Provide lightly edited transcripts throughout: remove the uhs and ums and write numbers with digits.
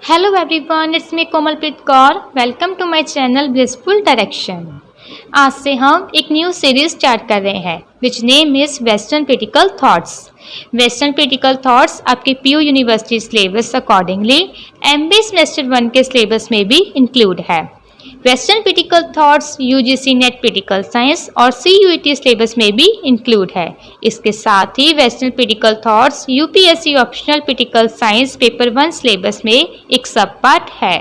Hello everyone, it's me Komalpreet Kaur. Welcome to my channel Blissful Direction. आज से हम एक न्यू सीरीज स्टार्ट कर रहे हैं which name is western critical thoughts. Western critical thoughts आपके PU university syllabus accordingly MBA semester 1 के syllabus में भी इंक्लूड है. Western critical thoughts UGC NET critical science और सीयूईटी सिलेबस में भी इंक्लूड है. इसके साथ ही western critical thoughts UPSC optional critical science paper 1 syllabus में एक सब पार्ट है.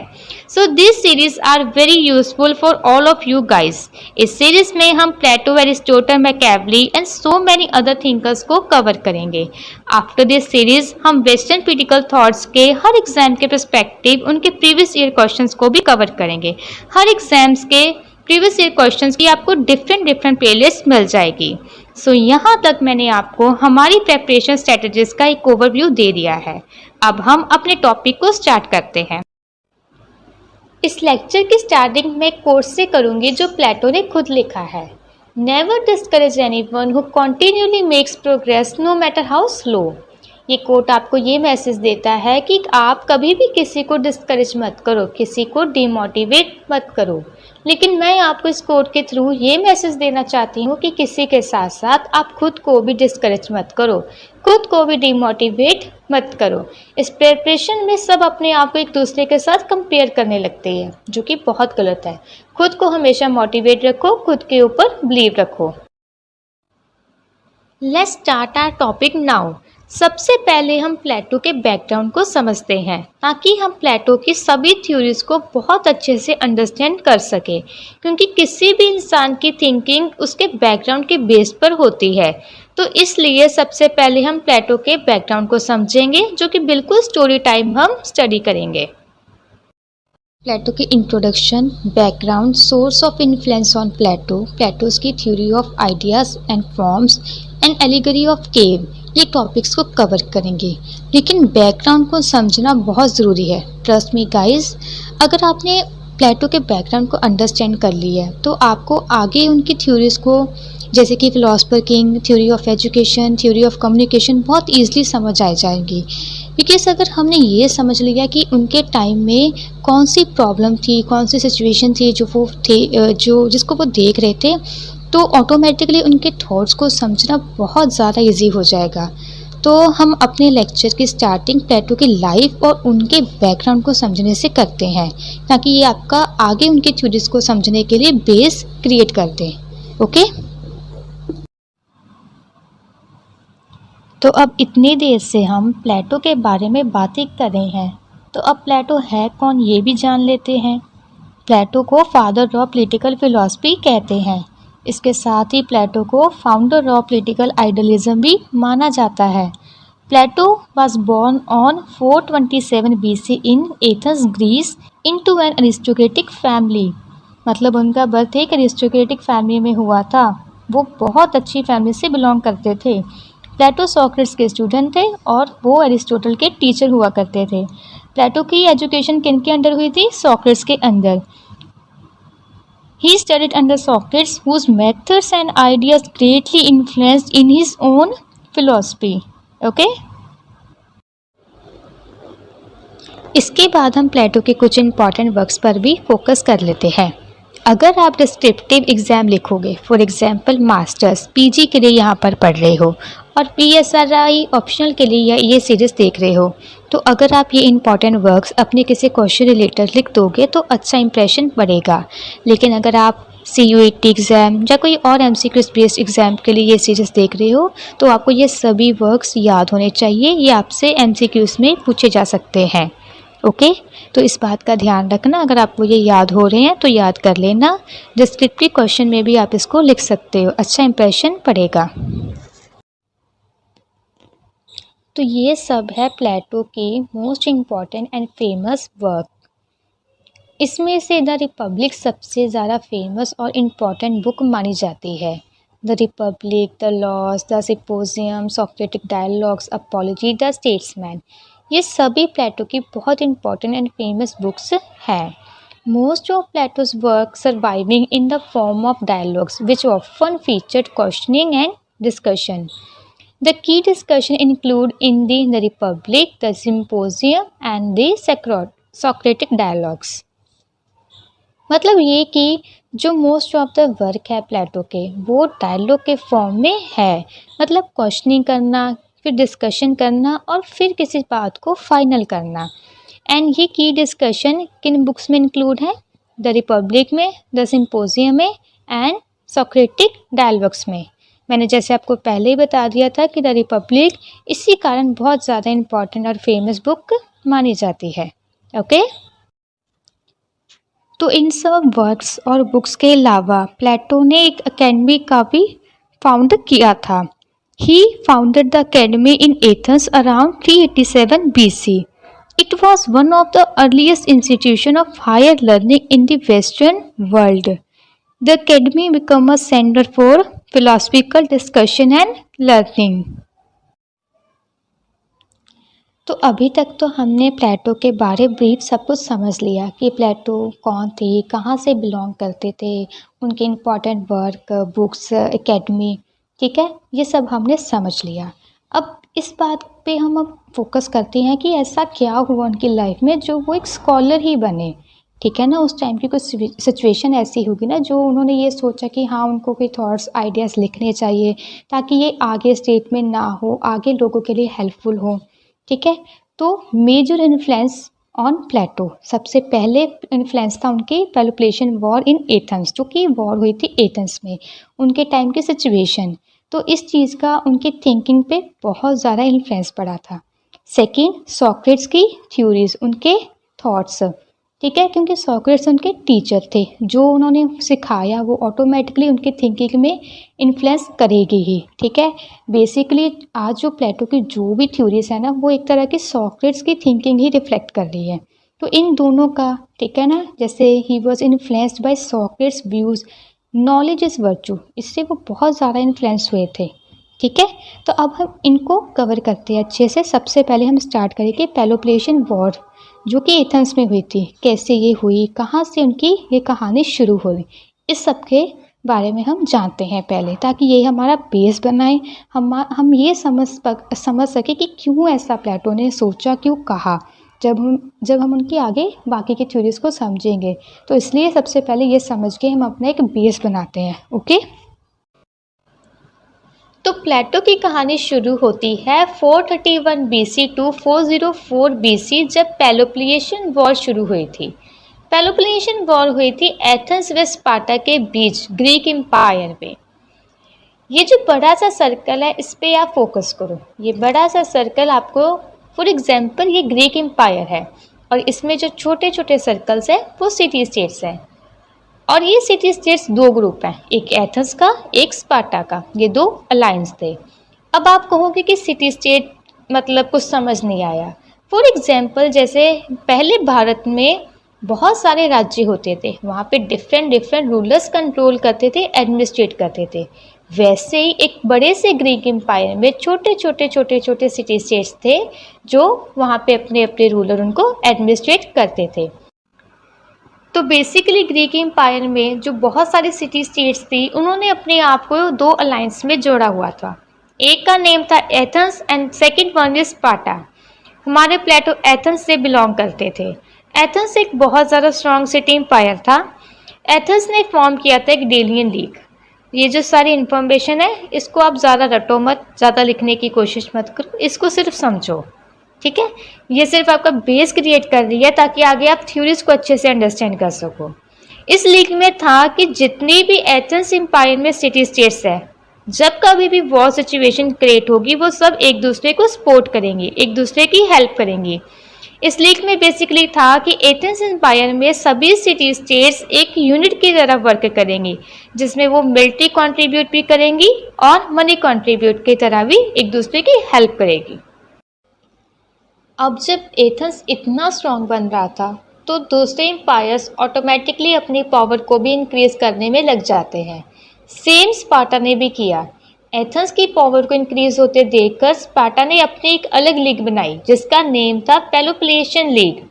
So this series are very useful for all of you guys. इस सीरीज में हम Plato, Aristotle, Machiavelli and so many other thinkers को cover करेंगे. After this series हम western critical thoughts के हर एग्जाम के पर्सपेक्टिव उनके प्रीवियस ईयर क्वेश्चंस को भी कवर करेंगे. हर एग्जाम्स के प्रीवियस ईयर क्वेश्चंस की आपको डिफरेंट प्लेलिस्ट मिल जाएगी. सो यहाँ तक मैंने आपको हमारी प्रेपरेशन स्ट्रेटजीज का एक ओवरव्यू दे दिया है. अब हम अपने टॉपिक को स्टार्ट करते हैं. इस लेक्चर की स्टार्टिंग में कोट से करूँगी जो प्लेटो ने खुद लिखा है. Never discourage anyone who continually makes progress no matter how slow. ये कोट आपको ये मैसेज देता है कि आप कभी भी किसी को डिस्करेज मत करो, किसी को डिमोटिवेट मत करो. लेकिन मैं आपको इस कोट के थ्रू ये मैसेज देना चाहती हूँ कि किसी के साथ साथ आप खुद को भी डिस्करेज मत करो, खुद को भी डिमोटिवेट मत करो. इस प्रिपरेशन में सब अपने आप को एक दूसरे के साथ कंपेयर करने लगते हैं, जो कि बहुत गलत है. खुद को हमेशा मोटिवेट रखो, खुद के ऊपर बिलीव रखो. Let's start our topic now. सबसे पहले हम प्लेटो के बैकग्राउंड को समझते हैं ताकि हम प्लेटो की सभी थ्योरीज को बहुत अच्छे से अंडरस्टैंड कर सकें, क्योंकि किसी भी इंसान की थिंकिंग उसके बैकग्राउंड के बेस पर होती है. तो इसलिए सबसे पहले हम प्लेटो के बैकग्राउंड को समझेंगे, जो कि बिल्कुल स्टोरी टाइम हम स्टडी करेंगे. प्लेटो की introduction, background, source of influence on Plato, Plato's की theory of ideas and forms and allegory of cave, ये टॉपिक्स को कवर करेंगे. लेकिन बैकग्राउंड को समझना बहुत ज़रूरी है. ट्रस्ट मी गाइस, अगर आपने प्लेटो के बैकग्राउंड को अंडरस्टैंड कर लिया है तो आपको आगे उनकी थ्योरीज को, जैसे कि philosopher king, theory of education, theory of communication, बहुत ईजिली समझ आ जाएंगी. बिकॉज अगर हमने ये समझ लिया कि उनके टाइम में कौन सी प्रॉब्लम थी, कौन सी सिचुएशन थी जो वो थे, जो जिसको वो देख रहे थे, तो ऑटोमेटिकली उनके थॉट्स को समझना बहुत ज़्यादा इजी हो जाएगा. तो हम अपने लेक्चर की स्टार्टिंग प्लेटो की लाइफ और उनके बैकग्राउंड को समझने से करते हैं, ताकि ये आपका आगे उनके थ्योरीज को समझने के लिए बेस क्रिएट कर दें. ओके, तो अब इतनी देर से हम प्लेटो के बारे में बातें कर रहे हैं, तो अब प्लेटो है कौन ये भी जान लेते हैं. प्लेटो को फादर ऑफ पॉलिटिकल फिलॉसफी कहते हैं. इसके साथ ही प्लेटो को फाउंडर ऑफ पॉलिटिकल आइडियलिज्म भी माना जाता है. Plato was born on 427 BC in Athens, Greece, into an aristocratic family. मतलब उनका बर्थ एक अरिस्टोक्रेटिक फैमिली में हुआ था. वो बहुत अच्छी फैमिली से बिलोंग करते थे. प्लेटो सोक्रेट्स के स्टूडेंट थे और वो अरिस्टोटल के टीचर हुआ करते थे. प्लेटो की एजुकेशन किन के अंडर हुई थी? सोक्रेट्स के अंदर. He studied under Socrates, whose methods and ideas greatly influenced in his own philosophy. Okay? इसके बाद हम प्लेटो के कुछ इंपॉर्टेंट वर्क्स पर भी फोकस कर लेते हैं. अगर आप डिस्क्रिप्टिव एग्ज़ाम लिखोगे, फॉर एग्जांपल मास्टर्स, पीजी के लिए यहाँ पर पढ़ रहे हो और पीएसआरआई ऑप्शनल के लिए ये सीरीज़ देख रहे हो, तो अगर आप ये इंपॉर्टेंट वर्क्स अपने किसी क्वेश्चन रिलेटेड लिख दोगे तो अच्छा इंप्रेशन पड़ेगा. लेकिन अगर आप सीयूईटी एग्ज़ाम या कोई और एमसीक्यूज़ बेस्ड एग्ज़ाम के लिए ये सीरीज़ देख रहे हो, तो आपको ये सभी वर्क्स याद होने चाहिए. ये आपसे एमसीक्यूज़ में पूछे जा सकते हैं. ओके, तो इस बात का ध्यान रखना. अगर आपको ये याद हो रहे हैं तो याद कर लेना. डिस्क्रिप्टिव क्वेश्चन में भी आप इसको लिख सकते हो, अच्छा इंप्रेशन पड़ेगा. तो ये सब है प्लेटो के most important and famous work. इसमें से द रिपब्लिक सबसे ज़्यादा फेमस और इम्पॉर्टेंट बुक मानी जाती है. The Republic, the loss, the symposium, Socratic dialogues, apology, the statesman, ये सभी प्लेटो की बहुत इम्पॉर्टेंट एंड फेमस बुक्स हैं. Most of Plato's work surviving in the form of dialogues which often featured questioning and discussion. The key discussion include in the Republic, the Symposium and the Socratic dialogues. मतलब ये कि जो most of the work है प्लेटो के वो dialogue के form में है। मतलब क्वेश्चनिंग करना, फिर डिस्कशन करना और फिर किसी बात को फाइनल करना। एंड ये की डिस्कशन किन बुक्स में इंक्लूड है? द रिपब्लिक में, द सिम्पोजियम में एंड सोक्रेटिक डायलॉग्स में। मैंने जैसे आपको पहले ही बता दिया था कि द रिपब्लिक इसी कारण बहुत ज़्यादा इम्पॉर्टेंट और फेमस बुक मानी जाती है। ओके, तो इन सब वर्क्स और बुक्स के अलावा प्लेटो ने एक अकेडमी का भी फाउंड किया था। He founded the academy in Athens around 387 BC. It was one of the earliest institutions of higher learning in the Western world. The academy became a center for philosophical discussion and learning. तो अभी तक तो हमने प्लेटो के बारे brief सब कुछ समझ लिया कि प्लेटो कौन थे, कहाँ से बिलोंग करते थे, उनके इम्पॉर्टेंट वर्क, बुक्स, एकेडमी, ठीक है, ये सब हमने समझ लिया। अब इस बात पे हम अब फोकस करते हैं कि ऐसा क्या हुआ उनकी लाइफ में जो वो एक स्कॉलर ही बने। ठीक है ना, उस टाइम की कुछ सिचुएशन ऐसी होगी ना जो उन्होंने ये सोचा कि हाँ उनको कोई थॉट्स, आइडियाज़ लिखने चाहिए ताकि ये आगे स्टेट में ना हो, आगे लोगों के लिए हेल्पफुल हो। ठीक है, तो मेजर इन्फ्लुएंस ऑन प्लेटो, सबसे पहले इन्फ्लुएंस था उनके पेलोपोलियन वॉर इन एथेंस, जो कि वॉर हुई थी एथेंस में, उनके टाइम की सिचुएशन। तो इस चीज़ का उनकी थिंकिंग पे बहुत ज़्यादा इन्फ्लुएंस पड़ा था। सेकंड, सॉक्रेट्स की थ्योरीज, उनके थॉट्स, ठीक है, क्योंकि सॉक्रेट्स उनके टीचर थे, जो उन्होंने सिखाया वो ऑटोमेटिकली उनकी थिंकिंग में इन्फ्लुएंस करेगी ही। ठीक है, बेसिकली आज जो प्लेटो की जो भी थ्योरीज है ना वो एक तरह की सॉक्रेट्स की थिंकिंग ही रिफ्लेक्ट कर रही है। तो इन दोनों का, ठीक है ना, जैसे he was influenced by Socrates views knowledge is virtue, इससे वो बहुत ज़्यादा इन्फ्लुएंस हुए थे। ठीक है, तो अब हम इनको कवर करते हैं अच्छे से। सबसे पहले हम स्टार्ट करेंगे पेलोपोलियन वॉर जो कि एथेंस में हुई थी, कैसे ये हुई, कहाँ से उनकी ये कहानी शुरू हुई, इस सब के बारे में हम जानते हैं पहले, ताकि ये हमारा बेस बनाए, हम ये समझ सके कि क्यों ऐसा प्लेटो ने सोचा, क्यों कहा। जब हम उनकी आगे बाकी की थ्योरीज को समझेंगे, तो इसलिए सबसे पहले ये समझ के हम अपना एक बेस बनाते हैं। ओके, तो प्लेटो की कहानी शुरू होती है 431 BC टू 404 BC, जब पेलोपोलियन वॉर शुरू हुई थी। पेलोपोलियन वॉर हुई थी एथेंस व स्पार्टा के बीच ग्रीक एम्पायर में। ये जो बड़ा सा सर्कल है इस पे आप फोकस करो। ये बड़ा सा सर्कल आपको, फॉर एग्जांपल ये ग्रीक एम्पायर है और इसमें जो छोटे छोटे सर्कल्स हैं वो सिटी स्टेट्स हैं। और ये सिटी स्टेट्स दो ग्रुप हैं, एक एथेंस का, एक स्पार्टा का, ये दो अलायंस थे। अब आप कहोगे कि सिटी स्टेट मतलब कुछ समझ नहीं आया। फॉर एग्जांपल जैसे पहले भारत में बहुत सारे राज्य होते थे, वहाँ पे डिफरेंट रूलर्स कंट्रोल करते थे, एडमिनिस्ट्रेट करते थे। वैसे ही एक बड़े से ग्रीक एम्पायर में छोटे छोटे सिटी स्टेट्स थे जो वहाँ पे अपने अपने रूलर उनको एडमिनिस्ट्रेट करते थे। तो बेसिकली ग्रीक एम्पायर में जो बहुत सारी सिटी स्टेट्स थी उन्होंने अपने आप को दो अलायंस में जोड़ा हुआ था। एक का नेम था Athens and second one is Sparta. हमारे प्लेटो एथेंस से बिलोंग करते थे। एथेंस एक बहुत ज़्यादा स्ट्रॉन्ग सिटी एम्पायर था। एथेंस ने फॉर्म किया था एक डेलियन लीग। ये जो सारी इन्फॉर्मेशन है इसको आप ज़्यादा रटो मत, ज़्यादा लिखने की कोशिश मत करो, इसको सिर्फ समझो। ठीक है, ये सिर्फ आपका बेस क्रिएट कर रही है ताकि आगे आप थ्योरीज को अच्छे से अंडरस्टैंड कर सको। इस लीग में था कि जितनी भी एथेंस एम्पायर में सिटी स्टेट्स है, जब कभी भी वॉर सिचुएशन क्रिएट होगी वो सब एक दूसरे को सपोर्ट करेंगी, एक दूसरे की हेल्प करेंगी। इस लीग में बेसिकली था कि एथेंस एम्पायर में सभी सिटी स्टेट्स एक यूनिट की तरह वर्क करेंगी, जिसमें वो मिलिट्री कंट्रीब्यूट भी करेंगी और मनी कंट्रीब्यूट की तरह भी एक दूसरे की हेल्प करेगी। अब जब एथेंस इतना स्ट्रॉन्ग बन रहा था तो दूसरे एम्पायर्स ऑटोमेटिकली अपनी पावर को भी इंक्रीज करने में लग जाते हैं। सेम स्पार्टा ने भी किया। एथेंस की पावर को इंक्रीज होते देखकर स्पार्टा ने अपनी एक अलग लीग बनाई जिसका नेम था पेलोपोलियन लीग।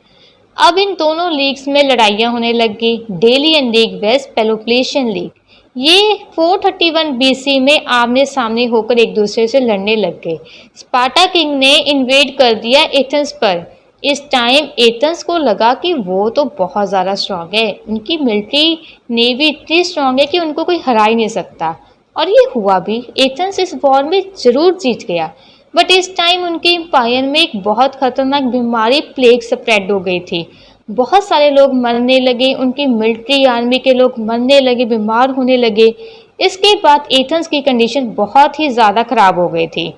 अब इन दोनों लीग्स में लड़ाइयाँ होने लग गई, डेलियन लीग वेस्ट पेलोपोलियन लीग। ये 431 BC में आमने सामने होकर एक दूसरे से लड़ने लग गए। स्पार्टा किंग ने इन्वेड कर दिया एथेंस पर, इस टाइम एथेंस को लगा कि वो तो बहुत ज़्यादा स्ट्रांग है, उनकी मिलिट्री नेवी इतनी स्ट्रांग है कि उनको कोई हरा ही नहीं सकता। और ये हुआ भी, एथेंस इस वॉर में ज़रूर जीत गया। बट इस टाइम उनके एम्पायर में एक बहुत खतरनाक बीमारी प्लेग स्प्रेड हो गई थी। बहुत सारे लोग मरने लगे, उनकी मिलिट्री आर्मी के लोग मरने लगे, बीमार होने लगे। इसके बाद एथेंस की कंडीशन बहुत ही ज़्यादा ख़राब हो गई थी।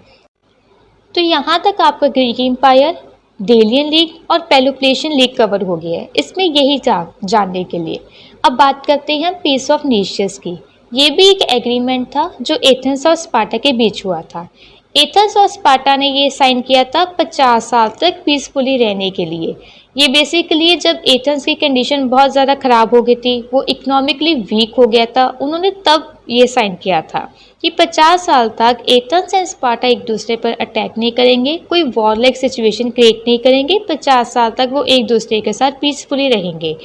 तो यहाँ तक आपका ग्रीक एम्पायर, डेलियन लीग और पेलोपोनेशियन लीग कवर हो गया है। इसमें यही था जानने के लिए। अब बात करते हैं पीस ऑफ नीशियस की। ये भी एक एग्रीमेंट था जो एथेंस और स्पार्टा के बीच हुआ था। एथेंस और स्पार्टा ने ये साइन किया था 50 साल तक पीसफुली रहने के लिए। ये बेसिकली जब एथेंस की कंडीशन बहुत ज़्यादा ख़राब हो गई थी, वो इकोनॉमिकली वीक हो गया था, उन्होंने तब ये साइन किया था कि 50 साल तक एथेंस एंड स्पार्टा एक दूसरे पर अटैक नहीं करेंगे, कोई वॉरलाइक सिचुएशन क्रिएट नहीं करेंगे, 50 साल तक वो एक दूसरे के साथ पीसफुली रहेंगे।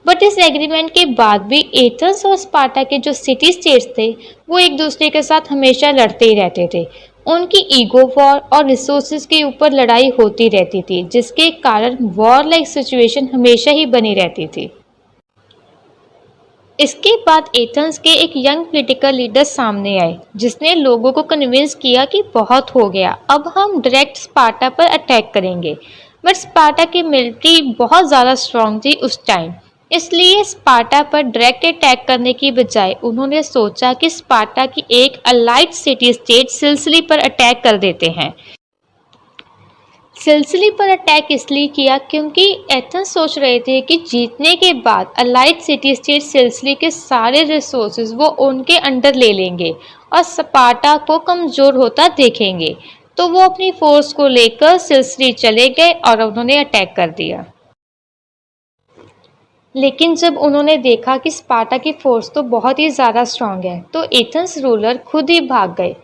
बट इस एग्रीमेंट के बाद भी एथेंस और स्पार्टा के जो सिटी स्टेट्स थे वो एक दूसरे के साथ हमेशा लड़ते ही रहते थे। उनकी ईगो वॉर और रिसोर्सेज के ऊपर लड़ाई होती रहती थी, जिसके कारण वॉर लाइक सिचुएशन हमेशा ही बनी रहती थी। इसके बाद एथेंस के एक यंग पॉलिटिकल लीडर सामने आए, जिसने लोगों को कन्विंस किया कि बहुत हो गया, अब हम डायरेक्ट स्पार्टा पर अटैक करेंगे। बट स्पार्टा की मिलिट्री बहुत ज़्यादा स्ट्रांग थी उस टाइम, इसलिए स्पार्टा पर डायरेक्ट अटैक करने की बजाय उन्होंने सोचा कि स्पार्टा की एक अलाइड सिटी स्टेट सिसिली पर अटैक कर देते हैं। सिसिली पर अटैक इसलिए किया क्योंकि एथेंस सोच रहे थे कि जीतने के बाद अलाइड सिटी स्टेट सिसिली के सारे रिसोर्सेज वो उनके अंडर ले लेंगे और स्पार्टा को कमज़ोर होता देखेंगे। तो वो अपनी फोर्स को लेकर सिसिली चले गए और उन्होंने अटैक कर दिया। लेकिन जब उन्होंने देखा कि स्पार्टा की फोर्स तो बहुत ही ज़्यादा स्ट्रांग है, तो एथेंस रूलर खुद ही भाग गए।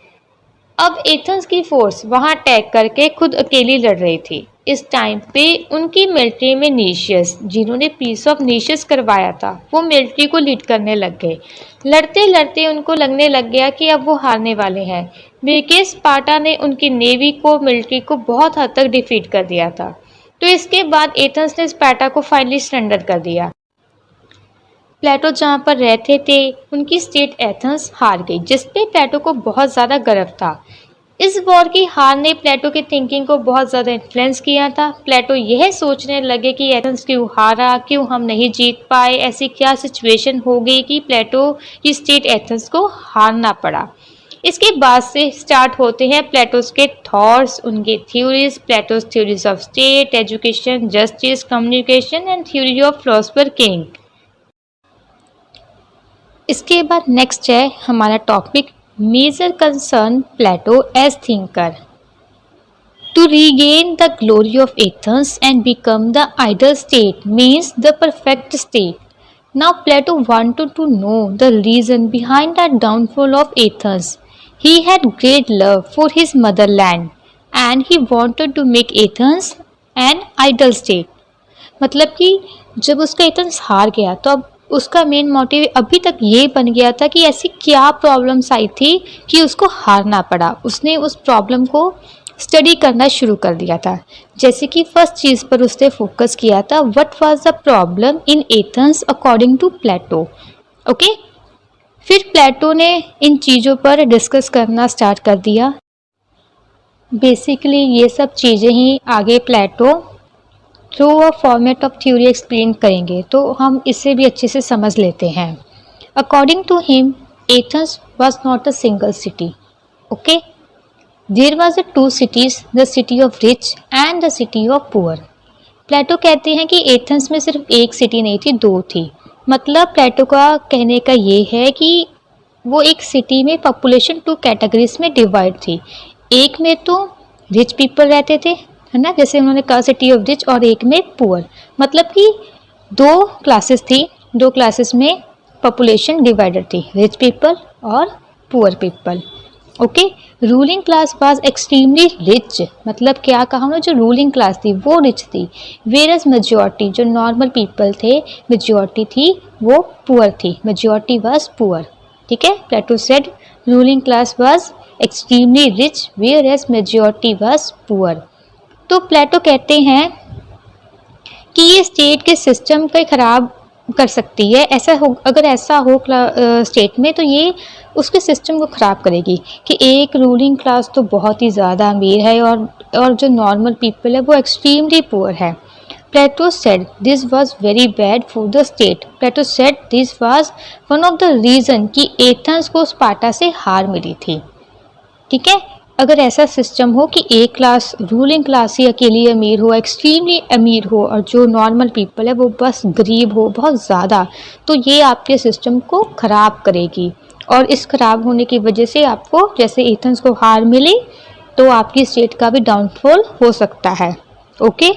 अब एथेंस की फोर्स वहां अटैक करके खुद अकेली लड़ रही थी। इस टाइम पे उनकी मिलिट्री में नीशियस, जिन्होंने पीस ऑफ नीशियस करवाया था, वो मिलिट्री को लीड करने लग गए। लड़ते लड़ते उनको लगने लग गया कि अब वो हारने वाले हैं, बिकॉज स्पार्टा ने उनकी नेवी को, मिलिट्री को बहुत हद तक डिफीट कर दिया था। तो इसके बाद एथेंस ने स्पार्टा को फाइनली सरेंडर कर दिया। प्लेटो जहाँ पर रहते थे, उनकी स्टेट एथेंस हार गई, जिसपे प्लेटो को बहुत ज़्यादा गर्व था। इस वॉर की हार ने प्लेटो की थिंकिंग को बहुत ज़्यादा इन्फ्लुएंस किया था। प्लेटो यह सोचने लगे कि एथेंस क्यों हारा, क्यों हम नहीं जीत पाए, ऐसी क्या सिचुएशन हो गई कि प्लेटो की स्टेट एथेंस को हारना पड़ा। इसके बाद से स्टार्ट होते हैं प्लेटोस के थॉट्स, उनके theories, Plato's theories of state, education, justice, communication and theory of philosopher king. इसके बाद नेक्स्ट है हमारा topic major concern Plato as thinker. To regain the glory of Athens and become the ideal state means the perfect state. Now Plato wanted to know the reason behind the downfall of Athens. He had great love for his motherland and he wanted to make Athens an idle state. मतलब कि जब उसका Athens हार गया तो अब उसका main motive अभी तक ये बन गया था कि ऐसी क्या प्रॉब्लम्स आई थी कि उसको हारना पड़ा। उसने उस प्रॉब्लम को स्टडी करना शुरू कर दिया था। जैसे कि फर्स्ट चीज़ पर उसने फोकस किया था, what was the problem in Athens according to Plato. Okay, फिर प्लेटो ने इन चीज़ों पर डिस्कस करना स्टार्ट कर दिया। बेसिकली ये सब चीज़ें ही आगे Plato through a format of theory explain करेंगे, तो हम इसे भी अच्छे से समझ लेते हैं। According to him Athens was not a single city. Okay, there was a two cities, the city of rich and the city of poor. Plato कहते हैं कि एथेंस में सिर्फ एक सिटी नहीं थी, दो थी। मतलब प्लेटो का कहने का ये है कि वो एक सिटी में पॉपुलेशन टू कैटेगरीज में डिवाइड थी। एक में तो रिच पीपल रहते थे, है ना, जैसे उन्होंने कहा सिटी ऑफ रिच, और एक में पुअर। मतलब कि दो क्लासेस थी, दो क्लासेस में पॉपुलेशन डिवाइडेड थी, रिच पीपल और poor people. Okay, ruling class was extremely rich. मतलब क्या कहा हमने, जो रूलिंग क्लास थी वो रिच थी, वेरस मेजॉरिटी जो नॉर्मल पीपल थे, मेजॉरिटी थी वो पुअर थी, मेजॉरिटी वाज पुअर। ठीक है, Plato said ruling class was extremely rich whereas majority was poor. तो प्लेटो कहते हैं कि ये स्टेट के सिस्टम को ख़राब कर सकती है। अगर ऐसा हो स्टेट में, तो ये उसके सिस्टम को ख़राब करेगी कि एक रूलिंग क्लास तो बहुत ही ज़्यादा अमीर है और जो नॉर्मल पीपल है वो एक्सट्रीमली पुअर है। Plato said this was very bad for the state. Plato said this was one of the reason कि एथेंस को स्पार्टा से हार मिली थी। ठीक है, अगर ऐसा सिस्टम हो कि एक क्लास रूलिंग क्लास ही अकेली अमीर हो, एक्सट्रीमली अमीर हो, और जो नॉर्मल पीपल है वो बस गरीब हो बहुत ज़्यादा, तो ये आपके सिस्टम को ख़राब करेगी। और इस ख़राब होने की वजह से आपको, जैसे एथेंस को हार मिली, तो आपकी स्टेट का भी डाउनफॉल हो सकता है। ओके,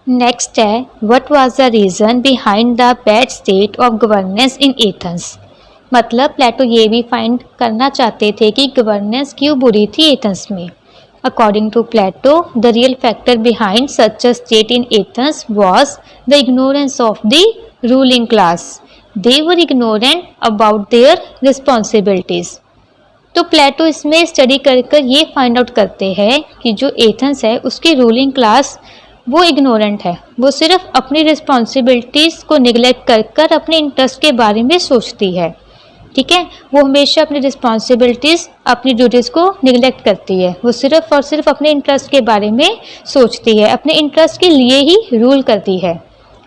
नेक्स्ट है, what was the reason behind the bad state of governance in Athens. मतलब प्लेटो ये भी फाइंड करना चाहते थे कि गवर्नेंस क्यों बुरी थी एथेंस में। According to Plato, the real factor behind such a state in Athens was the ignorance of the ruling class. They were ignorant about their responsibilities. तो प्लेटो इसमें स्टडी कर ये फाइंड आउट करते हैं कि जो एथेंस है उसकी रूलिंग क्लास वो इग्नोरेंट है। वो सिर्फ अपनी रिस्पॉन्सिबिलिटीज़ को निगलेक्ट कर अपने इंटरेस्ट के बारे में सोचती है। ठीक है, वो हमेशा अपनी रिस्पॉन्सिबिलिटीज़, अपनी ड्यूटीज़ को निगलेक्ट करती है। वो सिर्फ और सिर्फ अपने इंटरेस्ट के बारे में सोचती है, अपने इंटरेस्ट के लिए ही रूल करती है।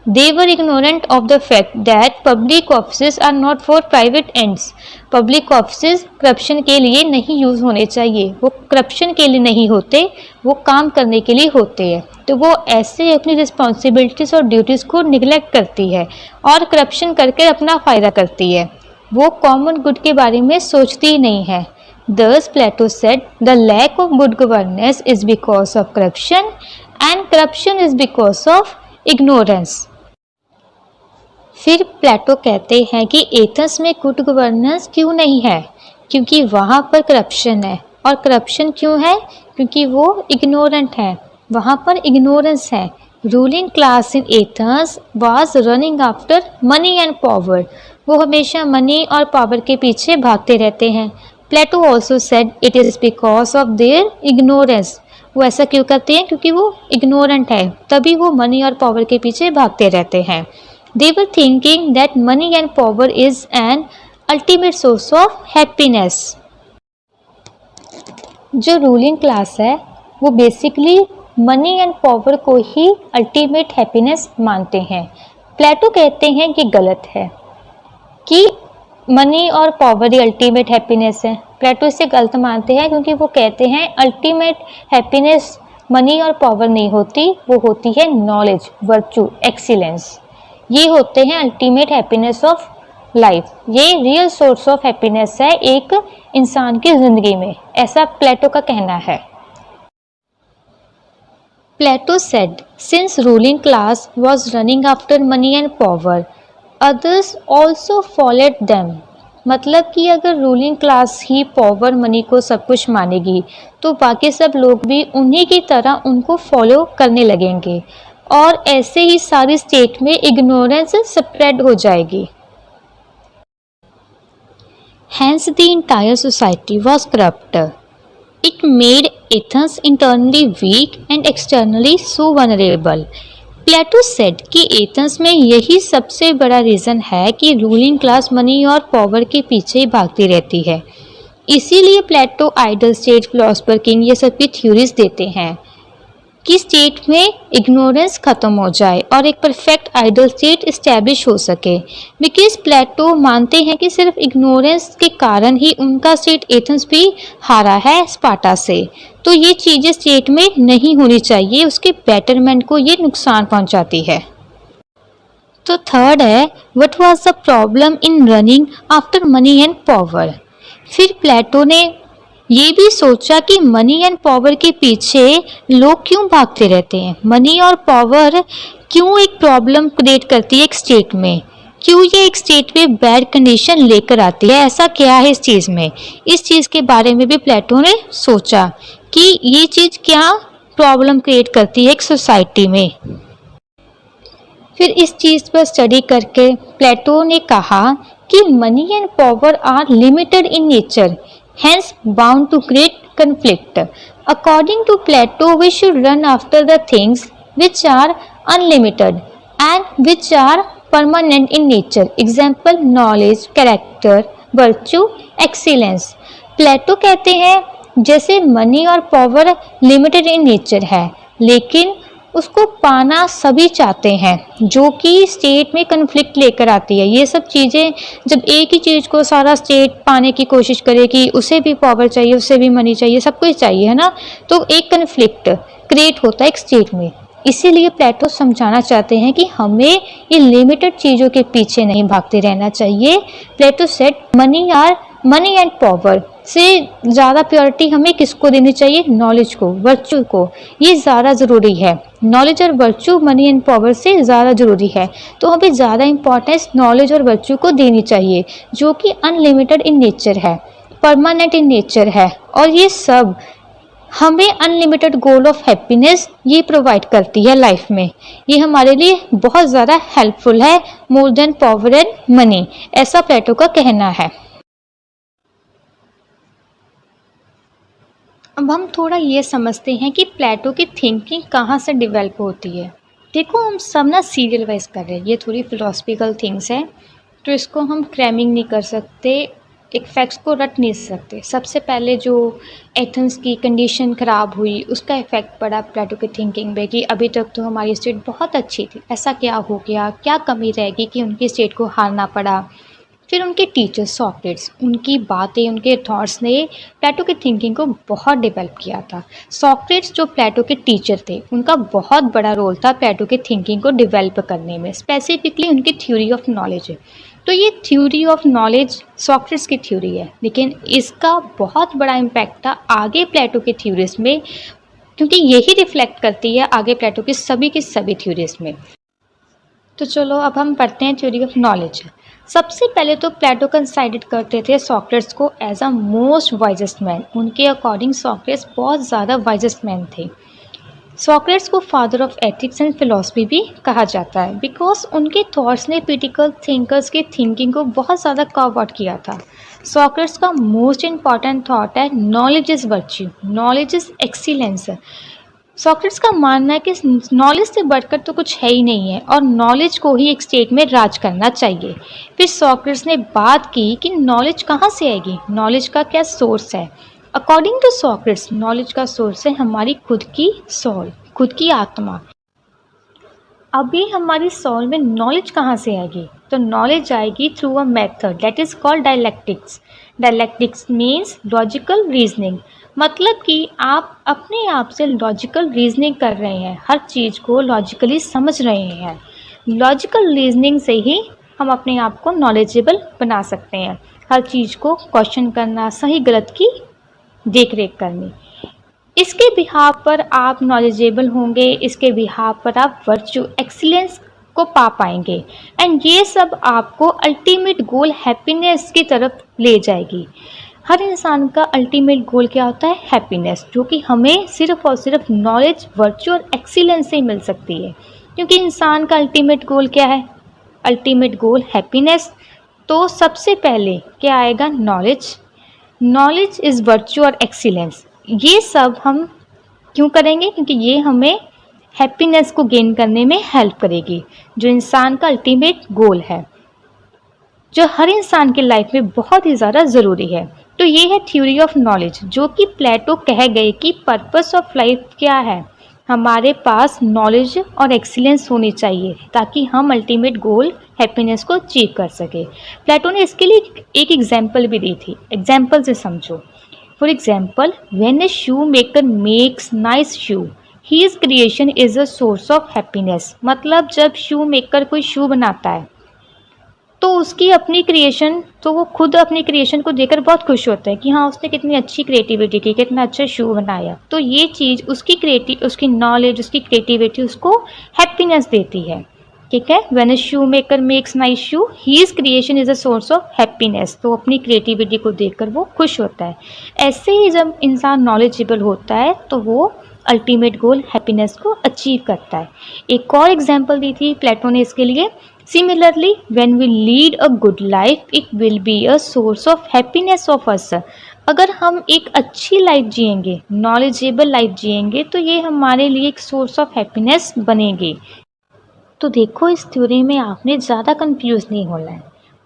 They were ignorant of the fact that public office are not for private ends. Public office corruption के लिए नहीं यूज़ होने चाहिए, वो करप्शन के लिए नहीं होते, वो काम करने के लिए होते हैं। तो वो ऐसे अपनी रिस्पॉन्सिबिलिटीज़ और ड्यूटीज़ को निगलेक्ट करती है और करप्शन करके अपना फ़ायदा करती है। वो कॉमन गुड के बारे में सोचती ही नहीं है। Thus Plato said the lack of good governance is because of corruption and corruption is because of ignorance. फिर प्लेटो कहते हैं कि एथेंस में गुड गवर्नेंस क्यों नहीं है, क्योंकि वहाँ पर करप्शन है। और करप्शन क्यों है? क्योंकि वो इग्नोरेंट है, वहाँ पर इग्नोरेंस है। Ruling class in Athens was running after money and power. वो हमेशा मनी और पावर के पीछे भागते रहते हैं। Plato also said it is because of their ignorance. वो ऐसा क्यों करते हैं? क्योंकि वो इग्नोरेंट है, तभी वो मनी और पावर के पीछे भागते रहते हैं। They were thinking that money and power is an ultimate source of happiness. जो रूलिंग क्लास है वो बेसिकली मनी एंड पावर को ही अल्टीमेट हैप्पीनेस मानते हैं। प्लेटो कहते हैं कि गलत है कि मनी और पावर ही अल्टीमेट हैप्पीनेस है। प्लेटो इसे गलत मानते हैं क्योंकि वो कहते हैं अल्टीमेट हैप्पीनेस मनी और पावर नहीं होती, वो होती है नॉलेज, वर्चू, एक्सीलेंस। ये होते हैं अल्टीमेट हैप्पीनेस ऑफ लाइफ। ये रियल सोर्स ऑफ हैप्पीनेस है एक इंसान की ज़िंदगी में, ऐसा प्लेटो का कहना है। Plato said, since ruling class was running after money and power, others also followed them. मतलब कि अगर रूलिंग क्लास ही पावर मनी को सब कुछ मानेगी तो बाकी सब लोग भी उन्हीं की तरह उनको फॉलो करने लगेंगे और ऐसे ही सारी स्टेट में इग्नोरेंस स्प्रेड हो जाएगी। Hence the entire society was corrupt. It made Athens internally weak and externally so vulnerable. Plato said कि एथेंस में यही सबसे बड़ा रीज़न है कि रूलिंग क्लास मनी और पावर के पीछे ही भागती रहती है। इसीलिए Plato ideal state, philosopher king, ये सब की थ्योरीज देते हैं कि स्टेट में इग्नोरेंस ख़त्म हो जाए और एक परफेक्ट आइडल स्टेट इस्टेब्लिश हो सके। बिकॉज प्लेटो मानते हैं कि सिर्फ इग्नोरेंस के कारण ही उनका स्टेट एथेंस भी हारा है स्पार्टा से। तो ये चीज़ें स्टेट में नहीं होनी चाहिए, उसके बेटरमेंट को ये नुकसान पहुंचाती है। तो थर्ड है, what was the problem in running after money and power. फिर प्लेटो ने ये भी सोचा कि मनी एंड पावर के पीछे लोग क्यों भागते रहते हैं। मनी और पावर क्यों एक प्रॉब्लम क्रिएट करती है एक स्टेट में, क्यों ये एक स्टेट में बैड कंडीशन लेकर आती है, ऐसा क्या है इस चीज़ में। इस चीज़ के बारे में भी प्लेटो ने सोचा कि ये चीज़ क्या प्रॉब्लम क्रिएट करती है एक सोसाइटी में। फिर इस चीज़ पर स्टडी करके प्लेटो ने कहा कि money and power are limited in nature, hence bound to create conflict. According to Plato, we should run after the things which are unlimited and which are permanent in nature. Example knowledge, character, virtue, excellence. प्लेटो कहते हैं जैसे money और power limited in nature है, लेकिन उसको पाना सभी चाहते हैं, जो कि स्टेट में कन्फ्लिक्ट लेकर आती है। ये सब चीज़ें जब एक ही चीज़ को सारा स्टेट पाने की कोशिश करे कि उसे भी पावर चाहिए, उसे भी मनी चाहिए, सब कुछ चाहिए, है ना, तो एक कन्फ्लिक्ट क्रिएट होता है एक स्टेट में। इसीलिए प्लेटो समझाना चाहते हैं कि हमें ये लिमिटेड चीज़ों के पीछे नहीं भागते रहना चाहिए। प्लेटो सेड मनी एंड पावर से ज़्यादा प्योरिटी हमें किसको देनी चाहिए? नॉलेज को, वर्च्यू को। ये ज़्यादा ज़रूरी है। नॉलेज और वर्च्यू मनी एंड पावर से ज़्यादा ज़रूरी है, तो हमें ज़्यादा इंपॉर्टेंस नॉलेज और वर्च्यू को देनी चाहिए, जो कि अनलिमिटेड इन नेचर है, परमानेंट इन नेचर है, और ये सब हमें अनलिमिटेड गोल ऑफ हैप्पीनेस ये प्रोवाइड करती है लाइफ में। ये हमारे लिए बहुत ज़्यादा हेल्पफुल है, more than power and money, ऐसा प्लेटो का कहना है। अब हम थोड़ा ये समझते हैं कि प्लेटो की थिंकिंग कहाँ से डेवलप होती है। देखो, हम सब ना सीरियल वाइज कर रहे हैं, ये थोड़ी फिलोसफिकल थिंग्स है, तो इसको हम क्रैमिंग नहीं कर सकते, एक फैक्ट्स को रट नहीं सकते। सबसे पहले जो एथेंस की कंडीशन ख़राब हुई, उसका इफ़ेक्ट पड़ा प्लेटो की थिंकिंग में कि अभी तक तो हमारी स्टेट बहुत अच्छी थी, ऐसा क्या हो गया, क्या कमी रहेगी कि उनकी स्टेट को हारना पड़ा। फिर उनके टीचर्स सॉक्रेट्स, उनकी बातें, उनके थॉट्स ने प्लेटो की थिंकिंग को बहुत डेवलप किया था। सॉक्रेट्स जो प्लेटो के टीचर थे, उनका बहुत बड़ा रोल था प्लेटो की थिंकिंग को डेवलप करने में, स्पेसिफिकली उनकी थ्योरी ऑफ नॉलेज है। तो ये थ्योरी ऑफ नॉलेज सॉक्रेट्स की थ्योरी है, लेकिन इसका बहुत बड़ा इम्पैक्ट था आगे प्लेटो की थ्योरीज में, क्योंकि यही रिफ्लेक्ट करती है आगे प्लेटो की सभी थ्योरीज में। तो चलो अब हम पढ़ते हैं थ्योरी ऑफ नॉलेज। सबसे पहले तो प्लेटो कंसाइडर करते थे सॉक्रेट्स को as a most wisest man. उनके अकॉर्डिंग सॉक्रेट्स बहुत ज़्यादा वाइजेस्ट मैन थे। सॉक्रेट्स को father of ethics and philosophy भी कहा जाता है, बिकॉज उनके थॉट्स ने क्रिटिकल थिंकर्स की थिंकिंग को बहुत ज़्यादा कर्व आउट किया था। सॉक्रेट्स का मोस्ट इम्पॉर्टेंट थॉट है knowledge is virtue, knowledge is excellence. Socrates का मानना है कि नॉलेज से बढ़कर तो कुछ है ही नहीं है, और नॉलेज को ही एक स्टेट में राज करना चाहिए। फिर सॉक्रेट्स ने बात की कि नॉलेज कहाँ से आएगी, नॉलेज का क्या सोर्स है। अकॉर्डिंग टू सॉक्रेट्स, नॉलेज का सोर्स है हमारी खुद की सोल, खुद की आत्मा। अभी हमारी सोल में नॉलेज कहाँ से आएगी? तो नॉलेज आएगी through a method that is called dialectics. Dialectics means logical reasoning, मतलब कि आप अपने आप से लॉजिकल रीजनिंग कर रहे हैं, हर चीज़ को लॉजिकली समझ रहे हैं। लॉजिकल रीजनिंग से ही हम अपने आप को नॉलेजेबल बना सकते हैं। हर चीज़ को क्वेश्चन करना, सही गलत की देख रेख करनी, इसके बिहाफ पर आप नॉलेजेबल होंगे, इसके बिहाफ पर आप वर्च्यू एक्सीलेंस को पा पाएंगे, एंड ये सब आपको अल्टीमेट गोल हैप्पीनेस की तरफ ले जाएगी। हर इंसान का अल्टीमेट गोल क्या होता है? हैप्पीनेस, जो कि हमें सिर्फ और सिर्फ नॉलेज, वर्च्यू और एक्सीलेंस से ही मिल सकती है, क्योंकि इंसान का अल्टीमेट गोल क्या है? Ultimate goal happiness. तो सबसे पहले क्या आएगा? नॉलेज। नॉलेज इज़ वर्च्यू और एक्सीलेंस। ये सब हम क्यों करेंगे? क्योंकि ये हमें हैप्पीनेस को गेन करने में हेल्प करेगी, जो इंसान का अल्टीमेट गोल है, जो हर इंसान की लाइफ में बहुत ही ज़्यादा ज़रूरी है। तो ये है थ्योरी ऑफ नॉलेज, जो कि प्लेटो कह गए कि पर्पस ऑफ लाइफ क्या है? हमारे पास नॉलेज और एक्सीलेंस होनी चाहिए, ताकि हम अल्टीमेट गोल हैप्पीनेस को अचीव कर सके। प्लेटो ने इसके लिए एक एग्जाम्पल भी दी थी, एग्जाम्पल से समझो। For example, when a shoe maker makes nice shoe, his creation is a source of happiness. मतलब जब शू मेकर कोई शू बनाता है, तो उसकी अपनी क्रिएशन, तो वो खुद अपनी क्रिएशन को देखकर बहुत खुश होता है कि हाँ, उसने कितनी अच्छी क्रिएटिविटी की, कितना अच्छा शू बनाया। तो ये चीज़ उसकी नॉलेज, उसकी क्रिएटिविटी उसको हैप्पीनेस देती है। ठीक है, when a shoe maker makes nice shoe, his creation is a source of happiness. तो अपनी क्रिएटिविटी को देखकर वो खुश होता है। ऐसे ही जब इंसान नॉलेजेबल होता है, तो वो अल्टीमेट गोल हैप्पीनेस को अचीव करता है। एक और एग्जाम्पल दी थी प्लेटो ने इसके लिए। Similarly, when we lead a good life, it will be a source of happiness of us. अगर हम एक अच्छी लाइफ जिएंगे, नॉलेजेबल लाइफ जिएंगे, तो ये हमारे लिए एक सोर्स ऑफ हैप्पीनेस बनेगी। तो देखो, इस थ्योरी में आपने ज़्यादा कंफ्यूज नहीं होना है।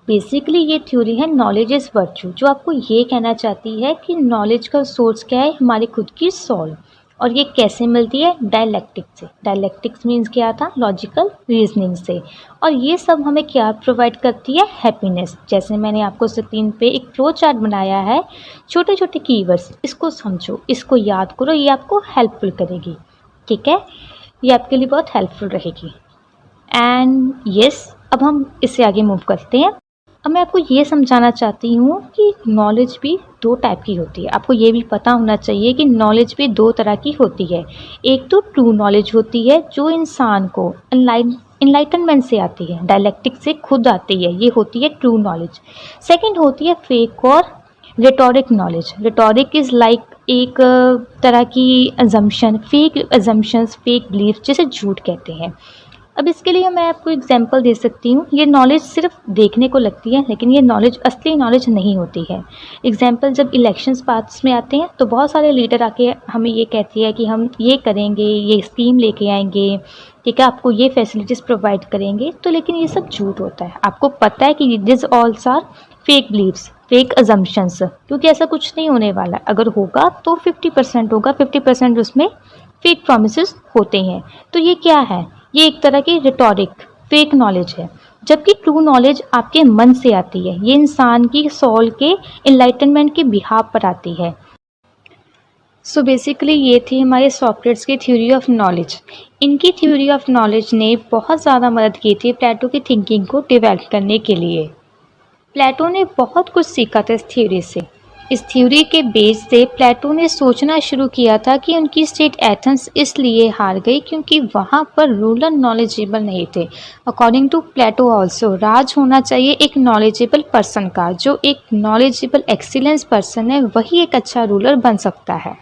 बेसिकली ये थ्योरी है नॉलेज इज़ वर्च्यू, जो आपको ये कहना चाहती है कि नॉलेज का सोर्स क्या है, हमारी खुद की सोल। और ये कैसे मिलती है? डायलैक्टिक्स से। डायलैक्टिक्स मीन्स क्या था? लॉजिकल रीजनिंग से। और ये सब हमें क्या प्रोवाइड करती है? हैप्पीनेस। जैसे मैंने आपको स्क्रीन पे एक फ्लो चार्ट बनाया है, छोटे छोटे कीवर्ड्स, इसको समझो, इसको याद करो, ये आपको हेल्पफुल करेगी। ठीक है, ये आपके लिए बहुत हेल्पफुल रहेगी। एंड यस, अब हम इससे आगे मूव करते हैं। अब मैं आपको ये समझाना चाहती हूँ कि नॉलेज भी दो टाइप की होती है। आपको ये भी पता होना चाहिए कि नॉलेज भी दो तरह की होती है। एक तो ट्रू नॉलेज होती है, जो इंसान को इनलाइटनमेंट से आती है, डायलैक्टिक से खुद आती है, ये होती है ट्रू नॉलेज। सेकंड होती है फेक और rhetoric knowledge. Rhetoric is like एक तरह की assumption, fake assumptions, fake belief, जिसे झूठ कहते हैं। अब इसके लिए मैं आपको एग्जांपल दे सकती हूँ। ये नॉलेज सिर्फ देखने को लगती है, लेकिन ये नॉलेज असली नॉलेज नहीं होती है। एग्जांपल, जब इलेक्शंस पास में आते हैं तो बहुत सारे लीडर आके हमें ये कहती है कि हम ये करेंगे, ये स्कीम लेके आएंगे, ठीक है, आपको ये फैसिलिटीज़ प्रोवाइड करेंगे। तो लेकिन ये सब झूठ होता है। आपको पता है कि this alls are fake beliefs, fake assumptions, क्योंकि ऐसा कुछ नहीं होने वाला। अगर होगा तो 50% होगा, 50% उसमें फेक प्रोमिसेस होते हैं। तो ये क्या है? ये एक तरह की रिटोरिक, फेक नॉलेज है। जबकि ट्रू नॉलेज आपके मन से आती है, ये इंसान की सोल के एनलाइटनमेंट के बिहाफ पर आती है। सो बेसिकली ये थी हमारे सॉक्रेट्स की थ्योरी ऑफ नॉलेज। इनकी थ्योरी ऑफ नॉलेज ने बहुत ज़्यादा मदद की थी प्लेटो की थिंकिंग को डेवलप करने के लिए। प्लेटो ने बहुत कुछ सीखा था इस थ्योरी से। इस थ्योरी के बेस से प्लेटो ने सोचना शुरू किया था कि उनकी स्टेट एथेंस इसलिए हार गई क्योंकि वहाँ पर रूलर नॉलेजेबल नहीं थे। अकॉर्डिंग टू प्लेटो ऑल्सो, राज होना चाहिए एक नॉलेजेबल पर्सन का। जो एक नॉलेजेबल एक्सीलेंस पर्सन है, वही एक अच्छा रूलर बन सकता है।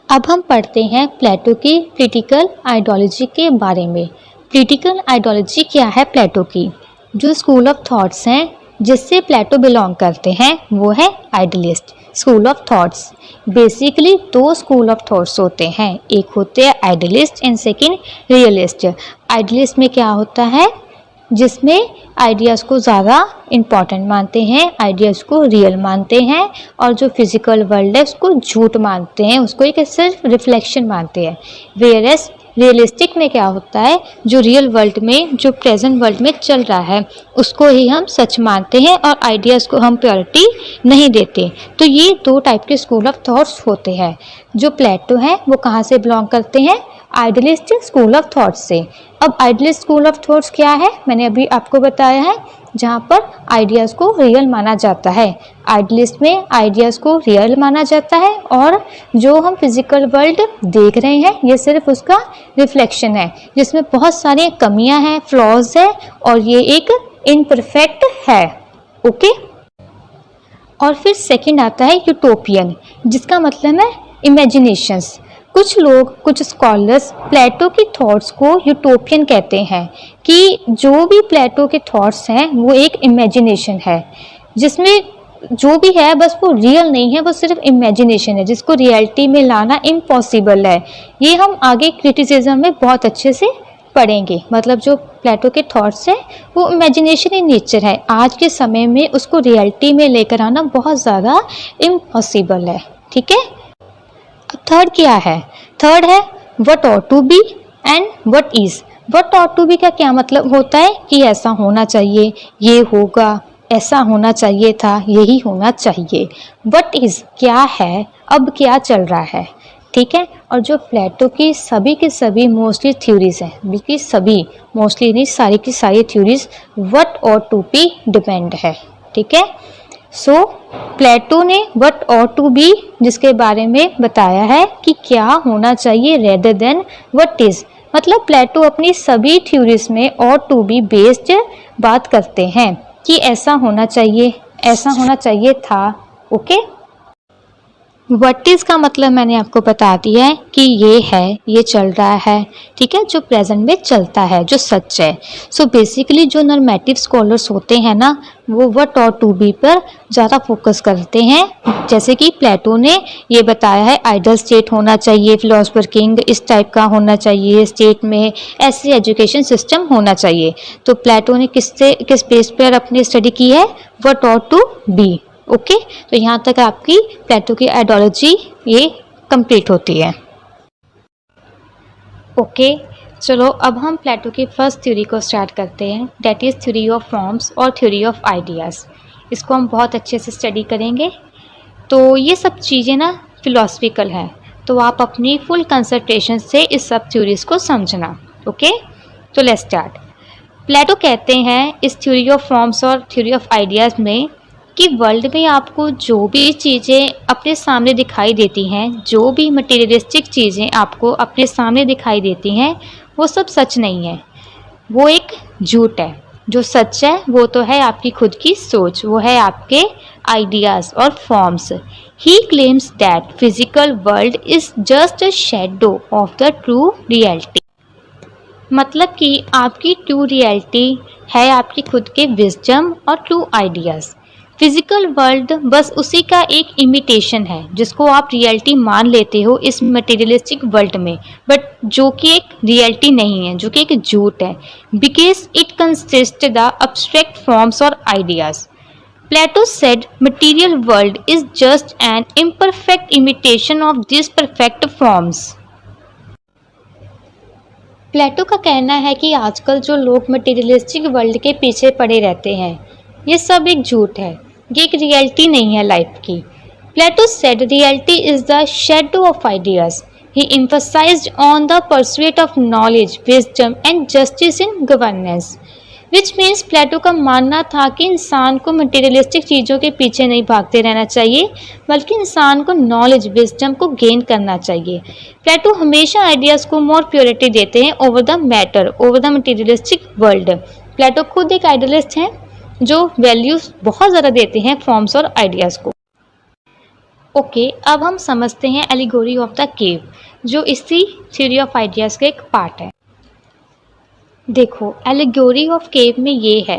अब हम पढ़ते हैं प्लेटो की पॉलिटिकल आइडियोलॉजी के बारे में। पॉलिटिकल आइडियोलॉजी क्या है प्लेटो की? जो स्कूल ऑफ थॉट्स हैं जिससे प्लेटो बिलोंग करते हैं, वो है idealist school of thoughts. Basically दो स्कूल ऑफ थॉट्स होते हैं, एक होते हैं idealist and second realist. Idealist में क्या होता है? जिसमें आइडियाज़ को ज़्यादा इम्पॉर्टेंट मानते हैं, आइडियाज़ को रियल मानते हैं, और जो फिजिकल वर्ल्ड है उसको झूठ मानते हैं, उसको एक सिर्फ रिफ्लेक्शन मानते हैं। वेयरएस रियलिस्टिक में क्या होता है? जो रियल वर्ल्ड में, जो प्रेजेंट वर्ल्ड में चल रहा है, उसको ही हम सच मानते हैं और आइडियाज़ को हम प्रायोरिटी नहीं देते। तो ये दो टाइप के स्कूल ऑफ थॉट्स होते हैं। जो प्लेटो है वो कहाँ से बिलोंग करते हैं? आइडियलिस्ट स्कूल ऑफ थॉट्स से। अब आइडियलिस्ट स्कूल ऑफ थॉट्स क्या है? मैंने अभी आपको बताया है, जहाँ पर आइडियाज़ को रियल माना जाता है। आइडियलिस्ट में आइडियाज़ को रियल माना जाता है, और जो हम फिजिकल वर्ल्ड देख रहे हैं ये सिर्फ उसका रिफ्लेक्शन है, जिसमें बहुत सारी कमियां हैं, फ्लॉज है, और ये एक इम्परफेक्ट है। ओके। और फिर सेकंड आता है यूटोपियन, जिसका मतलब है इमेजिनेशंस। कुछ लोग, कुछ स्कॉलर्स प्लेटो की थॉट्स को यूटोपियन कहते हैं, कि जो भी प्लेटो के थॉट्स हैं वो एक इमेजिनेशन है, जिसमें जो भी है बस वो रियल नहीं है, वो सिर्फ इमेजिनेशन है, जिसको रियलिटी में लाना इम्पॉसिबल है। ये हम आगे क्रिटिसिज्म में बहुत अच्छे से पढ़ेंगे। मतलब जो प्लेटो के थॉट्स हैं वो इमेजिनेशन इन नेचर है, आज के समय में उसको रियलिटी में लेकर आना बहुत ज़्यादा इम्पॉसिबल है। ठीक है। अब थर्ड क्या है? थर्ड है what ought to be and what is. What ought to be का क्या मतलब होता है? कि ऐसा होना चाहिए, ये होगा, ऐसा होना चाहिए था, यही होना चाहिए। व्हाट इज़ क्या है, अब क्या चल रहा है। ठीक है। और जो प्लेटो की सभी के सभी मोस्टली थ्योरीज हैं, बल्कि सभी, मोस्टली नहीं, सारी की सारी theories what ought to be depend है। ठीक है। सो प्लेटो ने व्हाट ऑट टू बी, जिसके बारे में बताया है कि क्या होना चाहिए, रेदर देन व्हाट इज़। मतलब प्लेटो अपनी सभी थ्योरीज में ऑट टू बी बेस्ड बात करते हैं कि ऐसा होना चाहिए, ऐसा होना चाहिए था। ओके। व्हाट इज़ का मतलब मैंने आपको बता दिया है कि ये है, ये चल रहा है, ठीक है, जो प्रेजेंट में चलता है, जो सच है। सो बेसिकली जो नॉर्मेटिव स्कॉलर्स होते हैं ना, वो व्हाट और टू बी पर ज़्यादा फोकस करते हैं। जैसे कि प्लेटो ने ये बताया है, आइडल स्टेट होना चाहिए, फिलोसफर किंग इस टाइप का होना चाहिए स्टेट में, ऐसे एजुकेशन सिस्टम होना चाहिए। तो प्लेटो ने किस बेस पर अपनी स्टडी की है? व्हाट और टू बी। ओके, तो यहाँ तक आपकी प्लेटो की आइडियोलॉजी ये कंप्लीट होती है। ओके, चलो अब हम प्लेटो की फर्स्ट थ्योरी को स्टार्ट करते हैं, that is theory of forms और थ्योरी ऑफ आइडियाज़। इसको हम बहुत अच्छे से स्टडी करेंगे। तो ये सब चीज़ें ना फिलोसफिकल हैं, तो आप अपनी फुल कंसंट्रेशन से इस सब थ्योरीज को समझना। ओके, तो लेट्स स्टार्ट। प्लेटो कहते हैं इस थ्योरी ऑफ फॉर्म्स और थ्योरी ऑफ आइडियाज़ में कि वर्ल्ड में आपको जो भी चीज़ें अपने सामने दिखाई देती हैं, जो भी मटेरियलिस्टिक चीज़ें आपको अपने सामने दिखाई देती हैं, वो सब सच नहीं है, वो एक झूठ है। जो सच है वो तो है आपकी खुद की सोच, वो है आपके आइडियाज़ और forms. He claims that physical world is just a shadow of the true reality. मतलब कि आपकी ट्रू रियलिटी है आपकी खुद के विजडम और ट्रू आइडियाज़। फिजिकल वर्ल्ड बस उसी का एक इमिटेशन है जिसको आप रियलिटी मान लेते हो इस मटेरियलिस्टिक वर्ल्ड में, बट जो कि एक रियलिटी नहीं है, जो कि एक झूठ है, because it consist the abstract forms और ideas. Plato said material world is just an imperfect imitation of these perfect forms. प्लेटो का कहना है कि आजकल जो लोग मटेरियलिस्टिक वर्ल्ड के पीछे पड़े रहते हैं, ये सब एक झूठ है, ये एक रियलिटी नहीं है लाइफ की। Plato said reality is the shadow of ideas. He emphasized on the pursuit of knowledge, wisdom and justice in governance. Which means Plato का मानना था कि इंसान को मटेरियलिस्टिक चीज़ों के पीछे नहीं भागते रहना चाहिए, बल्कि इंसान को नॉलेज विजडम को गेन करना चाहिए। प्लेटो हमेशा आइडियाज़ को मोर प्योरिटी देते हैं over the matter, over the materialistic world. Plato खुद एक आइडियलिस्ट हैं जो वैल्यूज़ बहुत ज़्यादा देते हैं फॉर्म्स और आइडियाज़ को। ओके, अब हम समझते हैं एलिगोरी ऑफ द केव, जो इसी थ्योरी ऑफ आइडियाज़ का एक पार्ट है। देखो, एलिगोरी ऑफ केव में ये है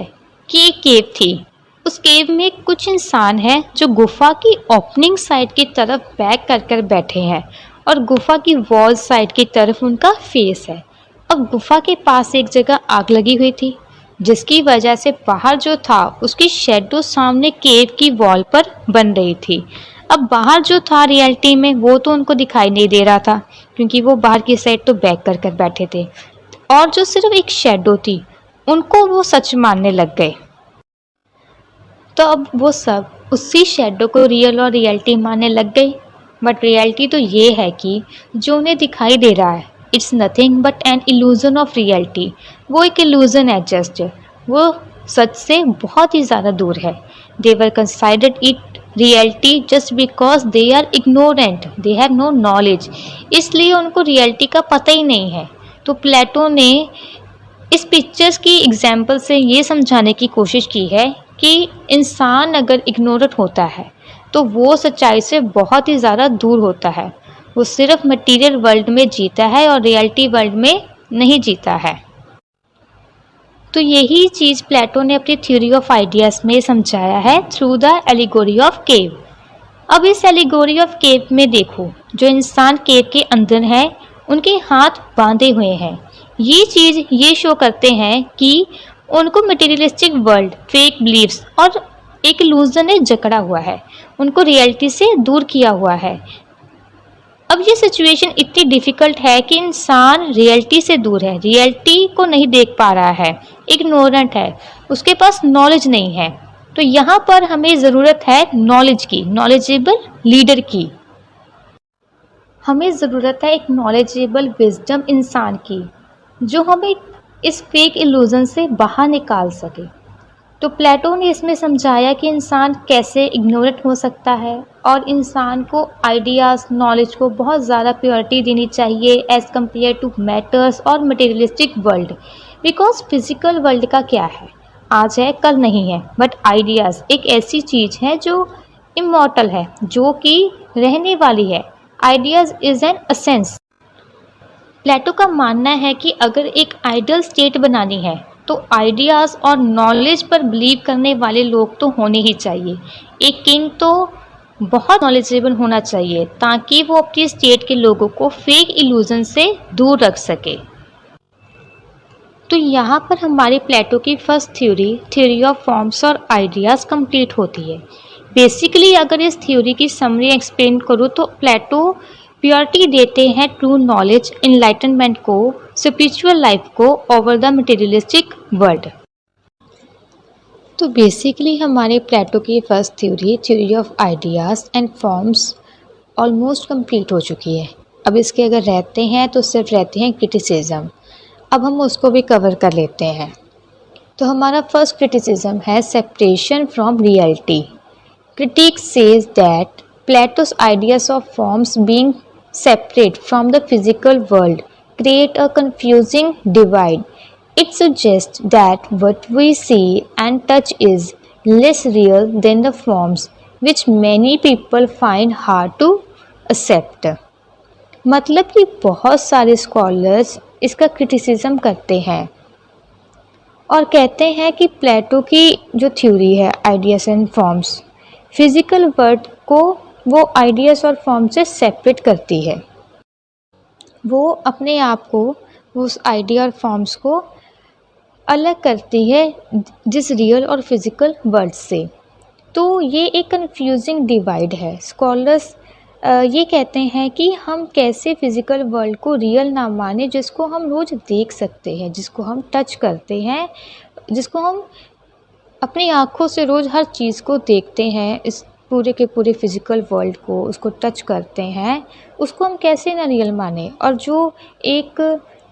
कि एक केव थी, उस केव में कुछ इंसान हैं जो गुफा की ओपनिंग साइड की तरफ बैक कर बैठे हैं और गुफा की वॉल साइड की तरफ उनका फेस है। अब गुफा के पास एक जगह आग लगी हुई थी, जिसकी वजह से बाहर जो था उसकी शेडो सामने केव की वॉल पर बन रही थी। अब बाहर जो था रियलिटी में वो तो उनको दिखाई नहीं दे रहा था, क्योंकि वो बाहर की साइड तो बैक कर बैठे थे, और जो सिर्फ एक शेडो थी उनको वो सच मानने लग गए। तो अब वो सब उसी शेडो को रियल और रियलिटी मानने लग गए। बट रियलिटी तो ये है कि जो उन्हें दिखाई दे रहा है, it's nothing but an illusion of reality. वो एक इल्यूजन है जस्ट, वो सच से बहुत ही ज़्यादा दूर है। They were considered it reality just because they are ignorant, they have no knowledge, इसलिए उनको रियलिटी का पता ही नहीं है। तो प्लेटो ने इस पिक्चर्स की एग्जाम्पल से ये समझाने की कोशिश की है कि इंसान अगर इग्नोरेंट होता है तो वो सच्चाई से बहुत ही ज़्यादा दूर होता है, वो सिर्फ मटेरियल वर्ल्ड में जीता है और रियलिटी वर्ल्ड में नहीं जीता है। तो यही चीज़ प्लेटो ने अपनी थ्योरी ऑफ आइडियाज़ में समझाया है थ्रू द एलिगोरी ऑफ केव। अब इस एलिगोरी ऑफ केव में देखो, जो इंसान केव के अंदर है उनके हाथ बांधे हुए हैं। ये चीज़ ये शो करते हैं कि उनको मटेरियलिस्टिक वर्ल्ड, फेक बिलीव्स और एक इल्यूजन ने जकड़ा हुआ है, उनको रियलिटी से दूर किया हुआ है। अब ये सिचुएशन इतनी डिफ़िकल्ट है कि इंसान रियलिटी से दूर है, रियलिटी को नहीं देख पा रहा है, इग्नोरेंट है, उसके पास नॉलेज नहीं है। तो यहाँ पर हमें ज़रूरत है नॉलेज की, नॉलेजेबल लीडर की। हमें ज़रूरत है एक नॉलेजेबल विजडम इंसान की, जो हमें इस फेक इल्यूजन से बाहर निकाल सके। तो प्लेटो ने इसमें समझाया कि इंसान कैसे इग्नोरेंट हो सकता है और इंसान को आइडियाज़, नॉलेज को बहुत ज़्यादा प्योरिटी देनी चाहिए एज़ कम्पेयर टू मैटर्स और materialistic world. Because physical world का क्या है, आज है कल नहीं है, बट आइडियाज़ एक ऐसी चीज़ है जो इमॉर्टल है, जो कि रहने वाली है। Ideas is an essence. Plato का मानना है कि अगर एक आइडियल स्टेट बनानी है तो आइडियाज़ और नॉलेज पर बिलीव करने वाले लोग तो होने ही चाहिए। एक किंग तो बहुत नॉलेजेबल होना चाहिए ताकि वो अपनी स्टेट के लोगों को फेक इल्यूजन से दूर रख सके। तो यहाँ पर हमारी प्लेटो की फर्स्ट थ्योरी ऑफ फॉर्म्स और आइडियाज़ कंप्लीट होती है। बेसिकली अगर इस थ्योरी की समरी एक्सप्लेन करूँ तो प्लेटो प्योरिटी देते हैं ट्रू नॉलेज, इनलाइटनमेंट को, स्पिरिचुअल लाइफ को ओवर द मटेरियलिस्टिक वर्ल्ड। तो बेसिकली हमारे प्लेटो की first theory of ideas and forms almost complete हो चुकी है। अब इसके अगर रहते हैं तो सिर्फ रहते हैं क्रिटिसिज्म। अब हम उसको भी कवर कर लेते हैं। तो हमारा फर्स्ट क्रिटिसिज्म है separation from reality. Critique says that Plato's ideas of forms being separate from the physical world create a confusing divide. It suggests that what we see and touch is less real than the forms, which many people find hard to accept. मतलब कि बहुत सारे scholars इसका criticism करते हैं और कहते हैं कि प्लेटो की जो थ्योरी है ideas and forms physical world को वो आइडियाज़ और फॉर्म से सेपरेट करती है। वो अपने आप को उस आइडिया और फॉर्म्स को अलग करती है जिस रियल और फिज़िकल वर्ल्ड से। तो ये एक कंफ्यूजिंग डिवाइड है। स्कॉलर्स ये कहते हैं कि हम कैसे फिज़िकल वर्ल्ड को रियल ना माने जिसको हम रोज़ देख सकते हैं, जिसको हम टच करते हैं, जिसको हम अपनी आँखों से रोज़ हर चीज़ को देखते हैं, इस पूरे के पूरे फिज़िकल वर्ल्ड को उसको टच करते हैं, उसको हम कैसे ना रियल माने। और जो एक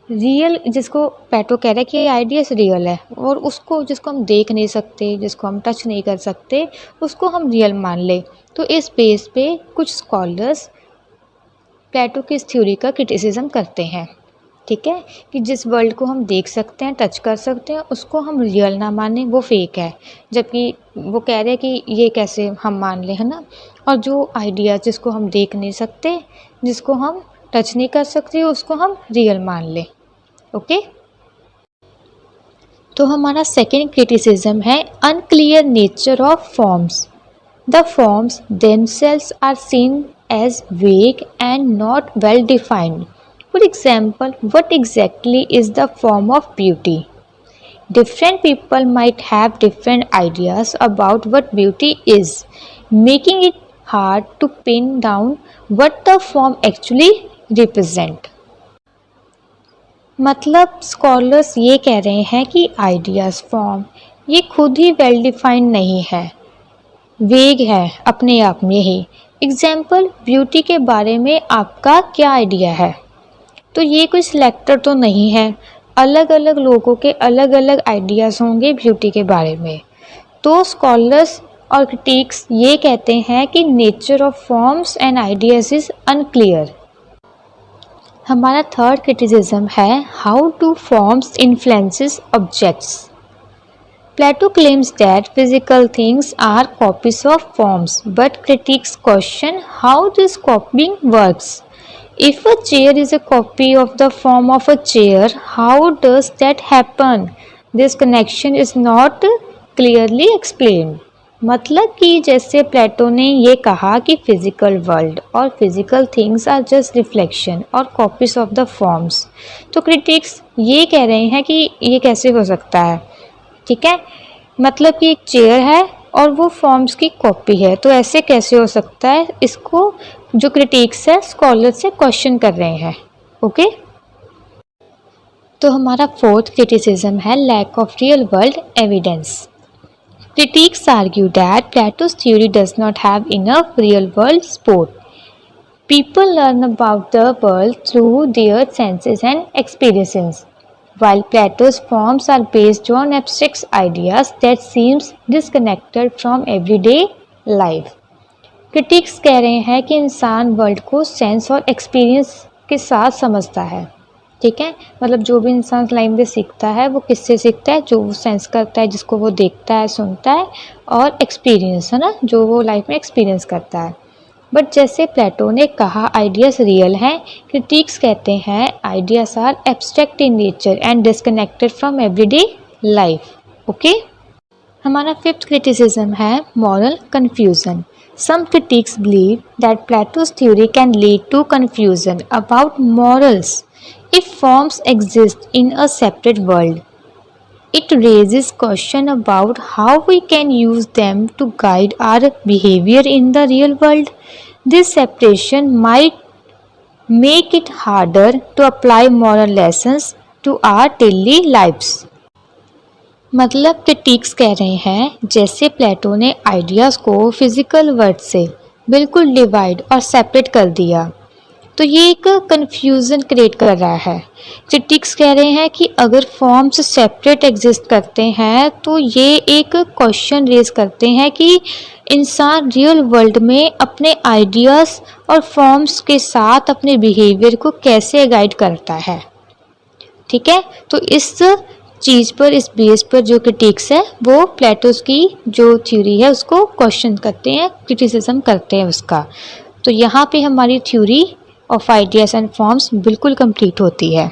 रियल जिसको प्लेटो कह रहा है कि ये आइडियाज़ रियल है और उसको जिसको हम देख नहीं सकते, जिसको हम टच नहीं कर सकते, उसको हम रियल मान ले। तो इस बेस पे कुछ स्कॉलर्स प्लेटो की इस थ्योरी का क्रिटिसिज्म करते हैं, ठीक है, कि जिस वर्ल्ड को हम देख सकते हैं, टच कर सकते हैं, उसको हम रियल ना माने, वो फेक है। जबकि वो कह रहे हैं कि ये कैसे हम मान लें, है ना। और जो आइडिया जिसको हम देख नहीं सकते, जिसको हम टच नहीं कर सकते, उसको हम रियल मान लें। ओके। तो हमारा सेकेंड क्रिटिसिज्म है unclear nature of forms. The forms themselves are seen as vague and not well defined. For example, what exactly is the form of beauty? Different people might have different ideas about what beauty is, making it hard to pin down what the form actually represent. मतलब scholars ये कह रहे हैं कि ideas form ये खुद ही well defined नहीं है, वेग है अपने आप में ही। एग्जाम्पल, ब्यूटी के बारे में आपका क्या आइडिया है? तो ये कोई सिलेक्टर तो नहीं है, अलग अलग लोगों के अलग अलग आइडियाज़ होंगे ब्यूटी के बारे में। तो स्कॉलर्स और क्रिटिक्स ये कहते हैं कि nature of forms and ideas is unclear. हमारा थर्ड क्रिटिसिज्म है how to forms influences objects. Plato claims that physical things are copies of forms, but critics question how this copying works. If a chair is a copy of the form of a chair, how does that happen? This connection is not clearly explained. मतलब कि जैसे प्लेटो ने ये कहा कि physical world और physical things are just reflection और copies of the forms, तो क्रिटिक्स ये कह रहे हैं कि ये कैसे हो सकता है, ठीक है। मतलब कि एक चेयर है और वो फॉर्म्स की कॉपी है, तो ऐसे कैसे हो सकता है? इसको जो क्रिटिक्स है स्कॉलर से क्वेश्चन कर रहे हैं। ओके। तो हमारा फोर्थ क्रिटिसिज्म है lack of real world evidence. Critics argue that Plato's theory does not have enough real world support. People learn about the world through their senses and experiences, while Plato's forms are based on abstract ideas that seems disconnected from everyday life. Critics कह रहे हैं कि इंसान world को sense और experience के साथ समझता है, ठीक है। मतलब जो भी इंसान लाइफ में सीखता है वो किससे सीखता है? जो वो सेंस करता है, जिसको वो देखता है, सुनता है, और एक्सपीरियंस, है ना, जो वो लाइफ में एक्सपीरियंस करता है। बट जैसे प्लेटो ने कहा आइडियाज़ रियल हैं, क्रिटिक्स कहते हैं ideas are abstract in nature and disconnected from everyday life. Okay, हमारा फिफ्थ क्रिटिसिज्म है moral confusion. Some critics believe that Plato's theory can lead to confusion about morals if forms exist in a separate world. It raises question about how we can use them to guide our behavior in the real world. This separation might make it harder to apply moral lessons to our daily lives. मतलब critics कह रहे हैं जैसे प्लेटो ने ideas को physical word से बिल्कुल divide और सेपरेट कर दिया तो ये एक कन्फ्यूज़न क्रिएट कर रहा है। क्रिटिक्स कह रहे हैं कि अगर फॉर्म्स सेपरेट एग्जिस्ट करते हैं तो ये एक क्वेश्चन रेज करते हैं कि इंसान रियल वर्ल्ड में अपने आइडियाज़ और फॉर्म्स के साथ अपने बिहेवियर को कैसे गाइड करता है। ठीक है, तो इस चीज़ पर, इस बेस पर जो क्रिटिक्स है वो प्लेटोस की जो थ्योरी है उसको क्वेश्चन करते हैं, क्रिटिसिज्म करते हैं उसका। तो यहाँ पे हमारी theory of ideas and forms बिल्कुल कंप्लीट होती है।